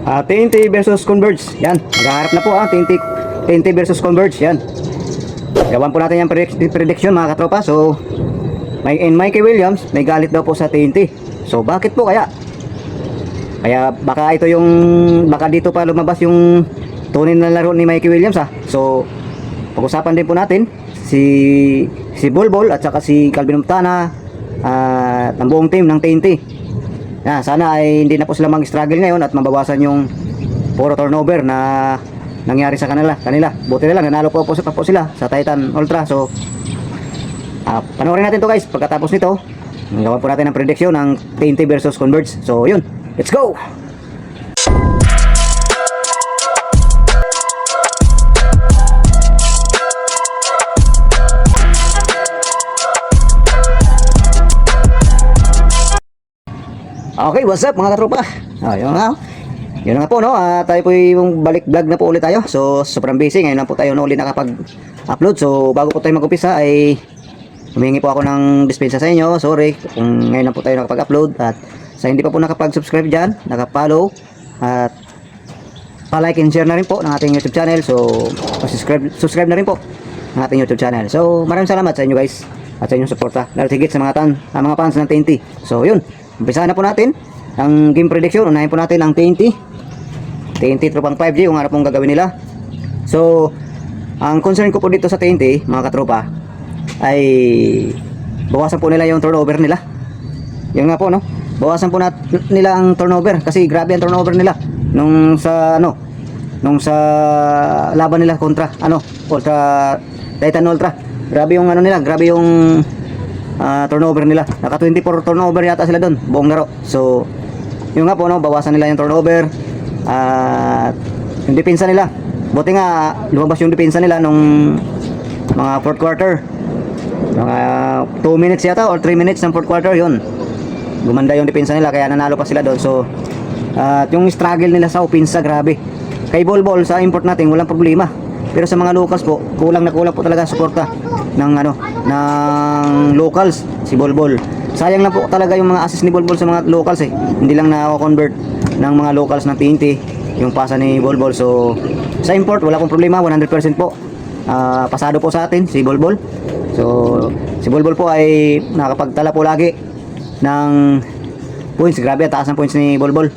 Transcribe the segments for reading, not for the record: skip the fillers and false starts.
TNT versus Converge. Yan. Maghaharap na po TNT versus Converge. Yan. Gawan po natin yung prediction mga katropa. So, Mikey Williams may galit daw po sa TNT. So, bakit po kaya? Kaya baka ito yung, baka dito pa lumabas yung tunay na laro ni Mikey Williams ha. So, pag-usapan din po natin si Bolbol at saka si Calvin Montana at ang buong team ng TNT. Sana ay hindi na po sila mag-struggle ngayon at mabawasan yung puro turnover na nangyari sa kanila. Buti na lang nanalo po sila sa Titan Ultra. So panoorin natin to guys. Pagkatapos nito, gawan po natin ang prediction ng TNT versus Converge. So yun, let's go. Okay, what's up mga katropa? Yun nga po no, tayo po yung balik vlog na po ulit tayo. So sobrang busy, ngayon lang po tayo ulit nakapag-upload. So bago po tayo mag-umpisa ay humingi po ako ng dispensa sa inyo. Sorry kung ngayon lang po tayo nakapag-upload. At sa hindi pa po nakapag-subscribe dyan, nakapollow at pa-like and share na rin po ng ating YouTube channel. So subscribe na rin po ng ating YouTube channel. So maraming salamat sa inyo guys at sa inyong suporta, lalo higit sa mga fans ng TNT. So yun, umpisa na po natin ang game prediction. Unahin po natin ang TNT tropang 5G kung ano pong gagawin nila. So ang concern ko po dito sa TNT mga katropa ay bawasan po nila yung turnover nila. Yun nga po no, bawasan po nila ang turnover kasi grabe ang turnover nila nung sa laban nila kontra Ultra Titan Ultra. Grabe yung grabe yung turnover nila. Naka 24 turnover yata sila doon buong laro. So yung nga po no, bawasan nila yung turnover at yung depensa nila. Buti nga lumabas yung depensa nila nung mga fourth quarter. Mga 2 minutes yata or 3 minutes ng fourth quarter, yun gumanda yung depensa nila kaya nanalo pa sila doon. So at yung struggle nila sa opensa, grabe. Kay Bolbol sa import natin walang problema, pero sa mga locals po kulang po talaga suporta ng ng locals si Bolbol. Sayang lang po talaga yung mga assist ni Bolbol sa mga locals hindi lang na-convert ng mga locals ng TNT yung pasa ni Bolbol. So sa import wala pong problema, 100% po pasado po sa atin si Bolbol. So si Bolbol po ay nakapagtala po lagi ng points. Grabe, taas ng points ni Bolbol.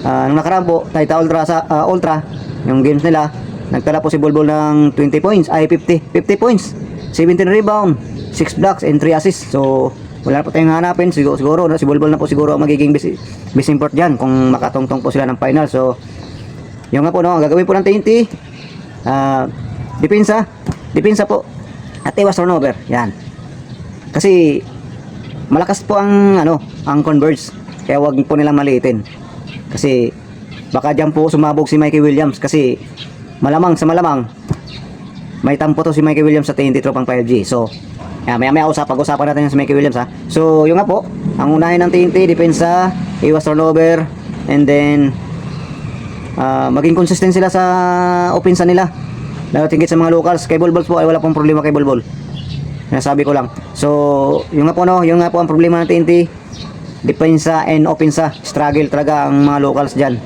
Nung nakaraan po Titan Ultra Ultra yung games nila, nagtala po si Bolbol ng 20 points ay 50 points, 17 rebound, 6 blocks and 3 assists. So wala po tayong hanapin. Siguro si Bolbol na po siguro ang magiging best import dyan kung makatungtong po sila ng final. So yung nga po no, ang gagawin po ng TNT depensa po at iwas turnover. Yan, kasi malakas po ang Converge, kaya wag po nilang maliitin kasi baka dyan po sumabog si Mikey Williams. Kasi malamang may tampo to si Mikey Williams sa TNT tropang 5G. So maya pag-usapan natin yung si Mikey Williams ha. So yung nga po, ang unahin ng TNT depensa, iwas turnover, and then maging consistent sila sa opensa nila, lalo tingkit sa mga locals. Kay Bolbol po ay wala pong problema kay Bolbol, nasabi ko lang. So yung nga po no, yung nga po ang problema ng TNT, depensa and opensa. Struggle talaga ang mga locals dyan.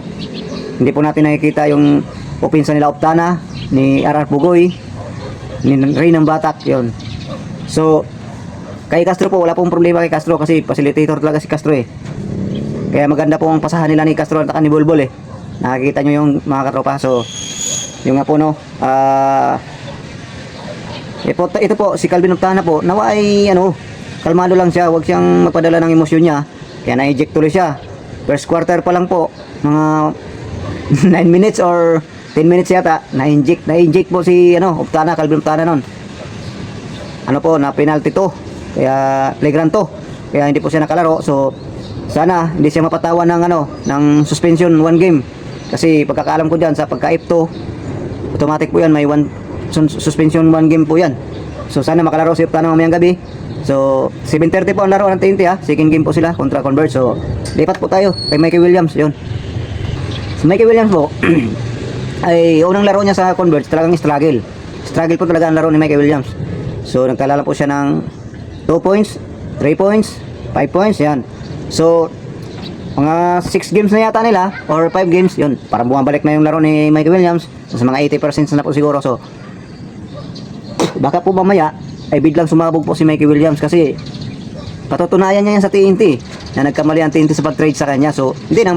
Hindi po natin nakikita yung opensa nila Optana, ni RR Pugoy, ni Ray ng Batak, yun. So kay Castro po wala pong problema kay Castro kasi facilitator talaga si Castro kaya maganda po ang pasahan nila ni Castro at ni Bolbol nakikita nyo yung mga katropa. So yung nga po no, ito po si Calvin Optana po nawa ay kalmado lang siya, wag siyang magpadala ng emosyon niya, kaya na-eject tuloy siya. First quarter pa lang po, mga 9 minutes or 10 minutes yata, na-inject po si Calvin Optana nun. Na penalty to, kaya flagrant to, kaya hindi po siya nakalaro. So sana hindi siya mapatawan ng suspension 1 game, kasi pagkakaalam ko dyan sa pagka-F2 automatic po yan, may suspension 1 game po yan. So sana makalaro si Optana mamayang gabi. So 7:30 po ang laro ng TNT second game po sila kontra Converge. So lipat po tayo kay Mikey Williams. Yun, si Mikey Williams po ay unang laro niya sa Converge talagang struggle po talaga ang laro ni Mikey Williams. So nagkalala po siya ng 2 points, 3 points, 5 points, yan. So mga 6 games na yata nila or 5 games, yun, parang bumabalik na yung laro ni Mikey Williams sa mga 80% na po siguro. So baka po mamaya ay biglang sumabog po si Mikey Williams kasi patutunayan niya yan sa TNT na nagkamali ang TNT sa pag-trade sa kanya. So hindi lang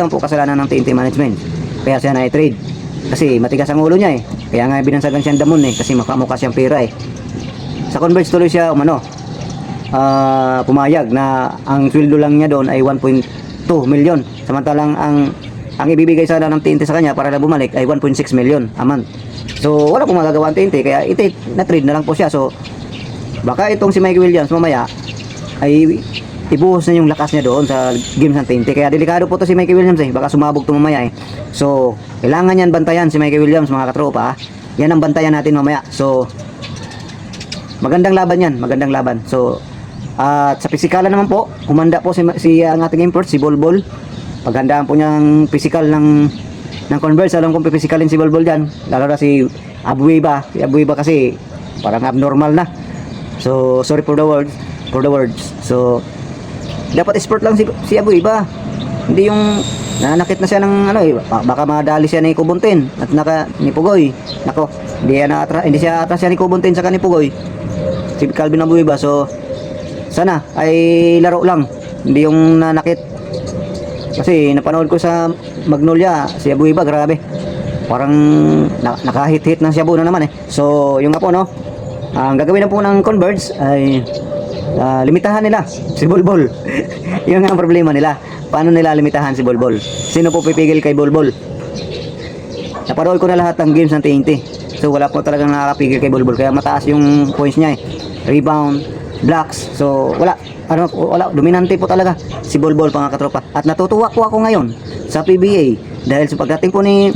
po kasalanan ng TNT management kaya siya na-trade kasi matigas ang ulo niya eh. Kaya nga binansagan siyang damon eh kasi mukha siyang pera eh. Sa Converge tuloy siya pumayag na ang sweldo lang niya doon ay 1.2 million. Samantalang ang ibibigay sana ng TNT sa kanya para na bumalik ay 1.6 million a month. So wala pong magagawa ang TNT kaya na-trade na lang po siya. So baka itong si Mikey Williams mamaya ay ibuhos na yung lakas niya doon sa games ng TNT. Kaya delikado po to si Mikey Williams eh. Baka sumabog to mamaya eh. So kailangan yan bantayan si Mikey Williams mga katropa. Yan ang bantayan natin mamaya. So magandang laban yan, magandang laban. So at sa pisikalan naman po, kumanda po si ang ating import, si Bolbol. Paghandaan po niyang pisikal ng Converse. Alam kong pipisikalin si Bolbol dyan, lalo na si Abuiba. Si Abuiba kasi parang abnormal na. So sorry for the words. So dapat sport lang si Abuiba. Hindi yung nanakit na siya ng baka madali siya ni Kubuntin at ni Pugoy. Nako, hindi siya atras siya ni Kubuntin sa ni Pugoy. Si Calvin Abuiba. So sana ay laro lang, hindi yung nanakit. Kasi napanood ko sa Magnolia, si Abuiba, grabe. Parang nakahit-hit ng Shabu na naman eh. So yung nga po ang gagawin na po ng Converge ay limitahan nila si Bolbol. Yun nga ang problema nila. Paano nila limitahan si Bolbol? Sino po pipigil kay Bolbol? Napanood ko na lahat ng games ng TNT. So wala po talagang nakakapigil kay Bolbol. Kaya mataas yung points niya eh. Rebound, blocks. So wala. Dominante po talaga si Bolbol mga katropa. At natutuwa po ako ngayon sa PBA dahil sa pagdating po ni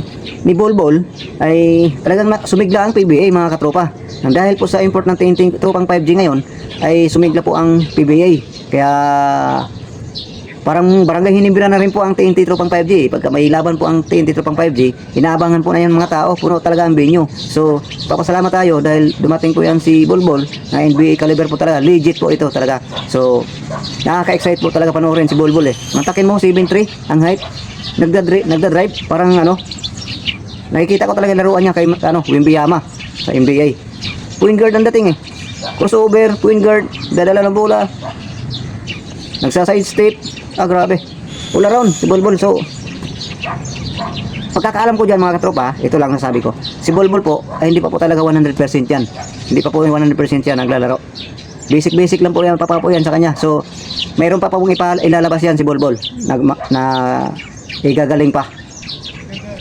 Bolbol ay talagang sumigla ang PBA mga katropa. Nang dahil po sa import ng TNT tropang 5G ngayon ay sumigla po ang PBA. Kaya parang barangay hinimbira na rin po ang TNT tropang 5G. Pagka may laban po ang TNT tropang 5G, inaabangan po na yan mga tao. Puno talaga ang venue. So papasalamat tayo dahil dumating po yan si Bolbol na NBA caliber po talaga. Legit po ito talaga. So nakaka-excite po talaga panoorin si Bolbol eh. Mantakin mo 7'3" ang height. Nagda-drive parang nakikita ko talaga laruan niya kay Wembanyama sa NBA. Point guard ang dating eh. Crossover, point guard, dadala ng bola. Nagsa-side step. Grabe. All around si Bolbol. So pagkakaalam ko dyan mga katropa, ito lang nasabi ko. Si Bolbol po ay hindi pa po talaga 100% yan. Hindi pa po 100% yan naglalaro. Basic lang po yan, papapo yan sa kanya. So mayroon pa pong ilalabas yan si Bolbol na igagaling pa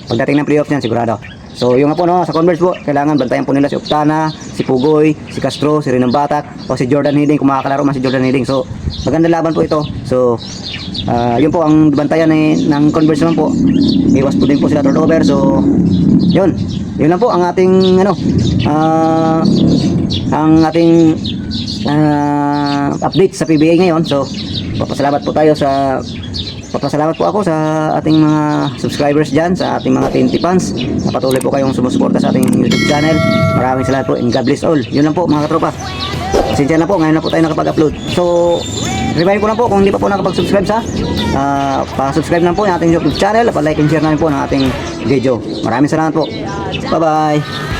pagdating ng playoffs yan sigurado. So yung nga po sa Converse po, kailangan bantayan po nila si Octana, si Pugoy, si Castro, si Rinong Batak o si Jordan Hiding kung makakalaro man si Jordan Hiding. So magandang laban po ito. So yun po ang bantayan ng Converse naman po. Iwas po din po sila turnover. So yun lang po ang ating update sa PBA ngayon. So papasalamat po ako sa ating mga subscribers dyan, sa ating mga TNT fans na patuloy po kayong sumusuporta sa ating YouTube channel. Maraming salamat po and God bless all. Yun lang po mga katropa. Pasensya na po, ngayon na po tayo nakapag-upload. So remind ko lang po kung hindi pa po nakapag-subscribe pa-subscribe na po ng ating YouTube channel, pa-like and share na rin po ng ating video. Maraming salamat po. Bye bye.